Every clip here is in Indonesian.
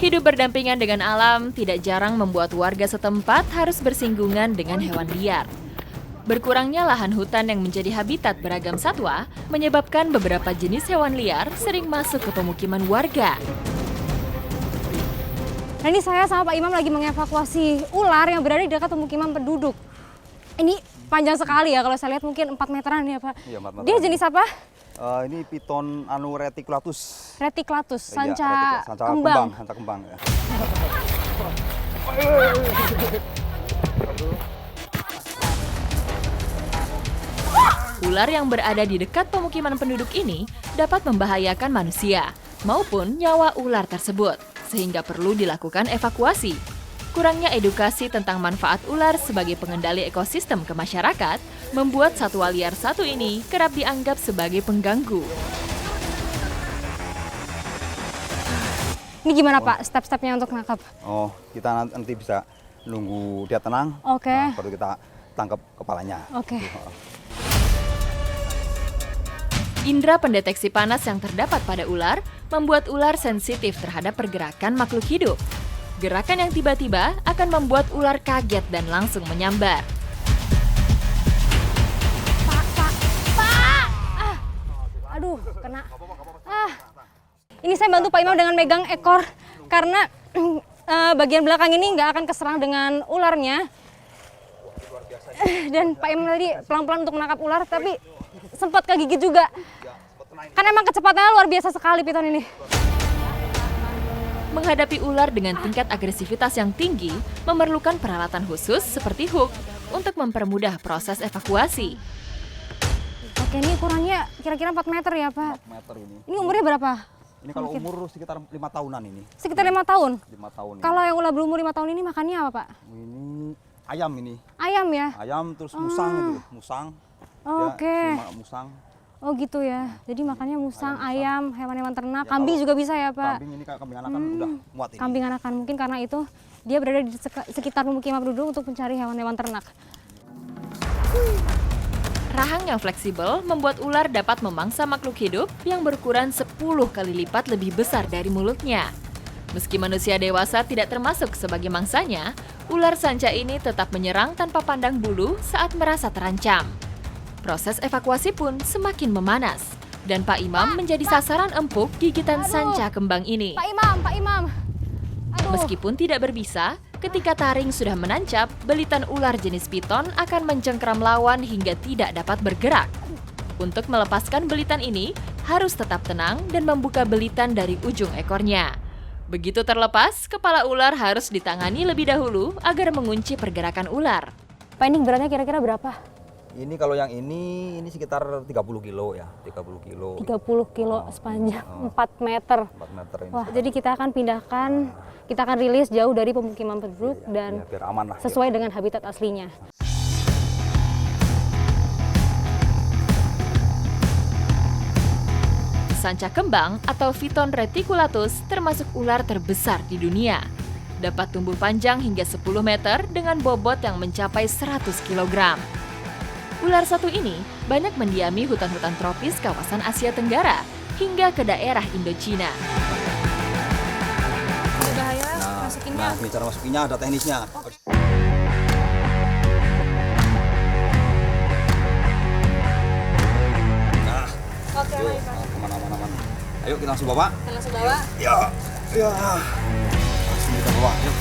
Hidup berdampingan dengan alam tidak jarang membuat warga setempat harus bersinggungan dengan hewan liar. Berkurangnya lahan hutan yang menjadi habitat beragam satwa menyebabkan beberapa jenis hewan liar sering masuk ke pemukiman warga. Nah, ini saya sama Pak Imam lagi mengevakuasi ular yang berada di dekat pemukiman penduduk. Ini panjang sekali ya, kalau saya lihat mungkin 4 meteran ya Pak. Iya, 4 meteran. Dia jenis apa? Ini piton reticulatus. Reticulatus, Iya, sanca sanca kembang. Sanca kembang. Ya. Ular yang berada di dekat pemukiman penduduk ini dapat membahayakan manusia maupun nyawa ular tersebut, sehingga perlu dilakukan evakuasi. Kurangnya edukasi tentang manfaat ular sebagai pengendali ekosistem ke masyarakat membuat satwa liar satu ini kerap dianggap sebagai pengganggu. Ini gimana Pak step-stepnya untuk nangkap? Oh, kita nanti bisa nunggu dia tenang. Oke. Nah, baru kita tangkap kepalanya. Oke. Gitu. Indera pendeteksi panas yang terdapat pada ular membuat ular sensitif terhadap pergerakan makhluk hidup. Gerakan yang tiba-tiba akan membuat ular kaget dan langsung menyambar. Pak! Aduh, kena. Ini saya bantu Pak Imam dengan megang ekor karena bagian belakang ini nggak akan keserang dengan ularnya. Dan Pak Imam tadi pelan-pelan untuk menangkap ular, tapi sempat kegigit juga. Kan emang kecepatannya luar biasa sekali piton ini. Menghadapi ular dengan tingkat agresivitas yang tinggi memerlukan peralatan khusus seperti hook untuk mempermudah proses evakuasi. Oke, ini ukurannya kira-kira 4 meter ya Pak? 4 meter ini. Ini umurnya berapa? Ini kalau umur sekitar 5 tahunan ini. Sekitar 5 tahun? 5 tahun ini. Kalau yang ular berumur 5 tahun ini makannya apa Pak? Ini ayam ini. Ayam ya? Ayam terus musang itu. Musang. Oke. Dia cuma musang. Oh gitu ya, jadi makannya musang, ayam, hewan-hewan ternak, Ya, kambing kalau juga bisa ya Pak? Kambing ini kambing anakan udah muat ini. Kambing anakan, mungkin karena itu dia berada di sekitar pemukiman penduduk untuk mencari hewan-hewan ternak. Rahang yang fleksibel membuat ular dapat memangsa makhluk hidup yang berukuran 10 kali lipat lebih besar dari mulutnya. Meski manusia dewasa tidak termasuk sebagai mangsanya, ular sanca ini tetap menyerang tanpa pandang bulu saat merasa terancam. Proses evakuasi pun semakin memanas, dan Pak Imam menjadi sasaran empuk gigitan sanca kembang ini. Pak Imam. Aduh. Meskipun tidak berbisa, ketika taring sudah menancap, belitan ular jenis piton akan mencengkeram lawan hingga tidak dapat bergerak. Untuk melepaskan belitan ini, harus tetap tenang dan membuka belitan dari ujung ekornya. Begitu terlepas, kepala ular harus ditangani lebih dahulu agar mengunci pergerakan ular. Pak, ini beratnya kira-kira berapa? Ini kalau yang ini sekitar 30 kilo ya, 30 kilo. 30 kilo sepanjang 4 meter. 4 meter ini. Wah, jadi kita akan pindahkan, kita akan rilis jauh dari pemukiman penduduk dan Ya, biar aman lah. sesuai dengan habitat aslinya. Sanca kembang atau Phyton reticulatus termasuk ular terbesar di dunia. Dapat tumbuh panjang hingga 10 meter dengan bobot yang mencapai 100 kg. Ular satu ini banyak mendiami hutan-hutan tropis kawasan Asia Tenggara hingga ke daerah Indochina. Bahaya masukinnya. Nah, ini cara masukinnya ada teknisnya. Nah, Oke, yuk, aman. Ayo kita langsung bawa. kita langsung bawa. Ya. Langsung kita bawa. Yuk.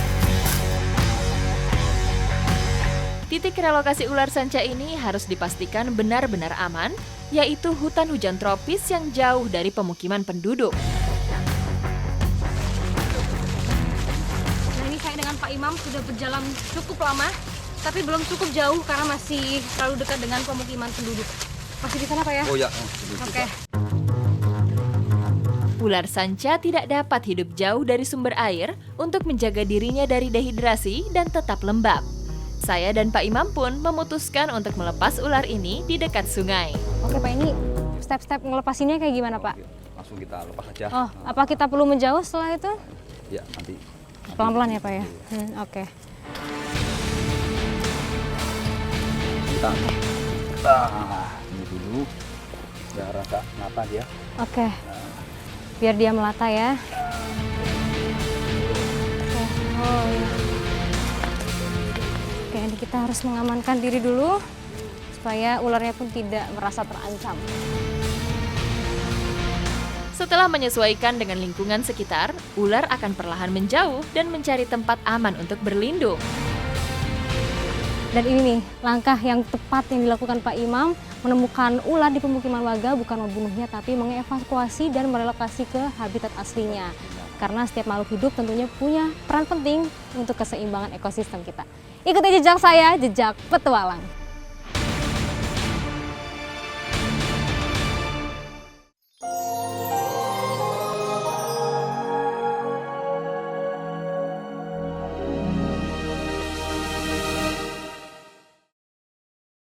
Titik relokasi ular sanca ini harus dipastikan benar-benar aman, yaitu hutan hujan tropis yang jauh dari pemukiman penduduk. Nah, ini saya dengan Pak Imam sudah berjalan cukup lama, tapi belum cukup jauh karena masih terlalu dekat dengan pemukiman penduduk. Masih di sana Pak ya? Oh ya. Oke. Ular sanca tidak dapat hidup jauh dari sumber air untuk menjaga dirinya dari dehidrasi dan tetap lembab. Saya dan Pak Imam pun memutuskan untuk melepas ular ini di dekat sungai. Oke Pak, ini step-step ngelepasinnya kayak gimana Pak? Langsung kita lepas aja. Oh, apa kita perlu menjauh setelah itu? Ya, nanti. Pelan-pelan ya Pak ya? Oke. Kita ini dulu. Biar rasa ngata dia. Oke. Biar dia melata ya. Ini kita harus mengamankan diri dulu supaya ularnya pun tidak merasa terancam. Setelah menyesuaikan dengan lingkungan sekitar, ular akan perlahan menjauh dan mencari tempat aman untuk berlindung. Dan ini nih, langkah yang tepat yang dilakukan Pak Imam, menemukan ular di pemukiman warga bukan membunuhnya tapi mengevakuasi dan merelokasi ke habitat aslinya. Karena setiap makhluk hidup tentunya punya peran penting untuk keseimbangan ekosistem kita. Ikuti jejak saya, jejak petualang.